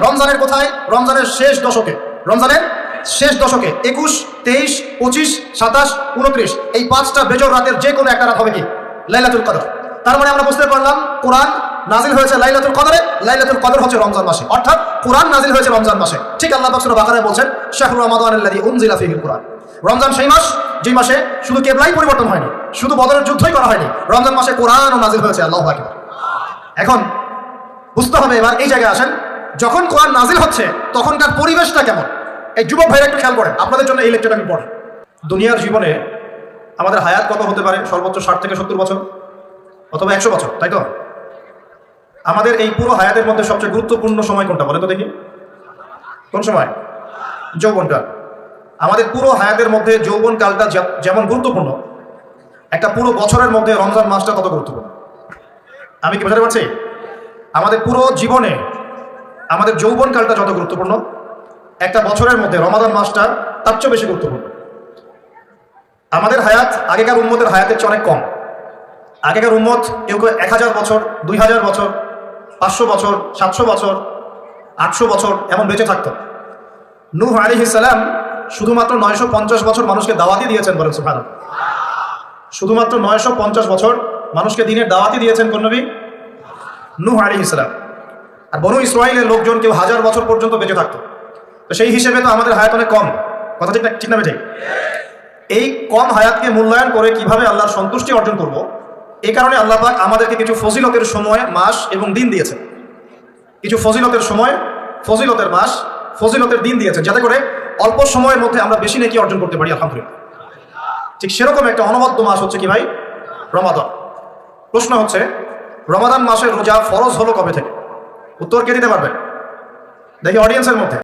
রমজানের কোথায়? রমজানের শেষ দশকে, রমজানের শেষ দশকে 21, 23, 25, 27, 29 এই 5টা বেজর রাতের যে কোনো একটা রাত হবে কি লাইলাতুল কদর। তার মানে আমরা বুঝতে পারলাম কোরআন নাজিল হয়েছে লাইলাতুল কদরে, লাইলাতুল কদর হচ্ছে রমজান মাসে, অর্থাৎ কোরআন নাজিল হয়েছে রমজান মাসে। ঠিক আল্লাহ পাক সূরা বাকারায় বলছেন শাহরু রমাদানাল্লাযী উনজিলা ফীহিল কুরআন। রমজান সেই মাস যেই মাসে শুধু কেবলাই পরিবর্তন হয়নি, শুধু বদরের যুদ্ধই করা হয়নি, রমজান মাসে কোরআনও নাজিল হয়েছে। আল্লাহু আকবার। এখন বুঝতে হবে, এবার এই জায়গায় আসেন, যখন কোরআন নাজিল হচ্ছে তখনকার পরিবেশটা কেমন? এই যুবক ভাইরা একটু খেয়াল করেন, আপনাদের জন্য এই লেকচারটা আমি পড়ি। দুনিয়ার জীবনে আমাদের হায়াত কত হতে পারে? সর্বোচ্চ 60 থেকে 70 বছর অথবা 100 বছর, তাই তো? আমাদের এই পুরো হায়াতের মধ্যে সবচেয়ে গুরুত্বপূর্ণ সময় কোনটা বলেন তো দেখি? কোন সময়? যৌবনকাল। আমাদের পুরো হায়াতের মধ্যে যৌবনকালটা যেমন গুরুত্বপূর্ণ, একটা পুরো বছরের মধ্যে রমজান মাসটা কত গুরুত্বপূর্ণ। আমি কি বোঝাতে পারছি? আমাদের পুরো জীবনে আমাদের যৌবনকালটা যত গুরুত্বপূর্ণ, একটা বছরের মধ্যে রমাদান মাসটা তার চেয়ে বেশি গুরুত্বপূর্ণ। আমাদের হায়াত আগেকার উম্মতের হায়াতের চেয়ে অনেক কম। আগেকার উম্মত কেউ কেউ 1000 বছর, 2000 বছর, 500 বছর, 700 বছর, 800 বছর এমন বেঁচে থাকত। নূহ আলাইহিস সালাম শুধুমাত্র 950 বছর মানুষকে দাওয়াতি দিয়েছেন, বলেন সুবহানাল্লাহ। শুধুমাত্র 950 বছর মানুষকে দিনের দাওয়াতি দিয়েছেন কোন নবী? নূহ আলাইহিস সালাম। আর বনু ইসরাইলের লোকজন কেউ 1000 বছর পর্যন্ত বেঁচে থাকতো। তো সেই হিসেবে তো আমাদের হায়াত অনেক কম, কথা ঠিক না? ঠিক না বেঠিক? এই কম হায়াতকে মূল্যায়ন করে কিভাবে আল্লাহর সন্তুষ্টি অর্জন করব, এই কারণে আল্লাহ পাক আমাদেরকে কিছু ফজিলতের সময়, মাস এবং দিন দিয়েছেন। কিছু ফজিলতের সময়, ফজিলতের মাস, ফজিলতের দিন দিয়েছেন, যাতে করে অল্প সময়ের মধ্যে আমরা বেশি নেকি অর্জন করতে পারি, আলহামদুলিল্লাহ। ঠিক সেরকম একটা অনবদ্য মাস হচ্ছে কি ভাই? রমাদান। প্রশ্ন হচ্ছে, রমাদান মাসের রোজা ফরজ হলো কবে থেকে? উত্তর কে দিতে পারবেন দেখি অডিয়েন্সের মধ্যে?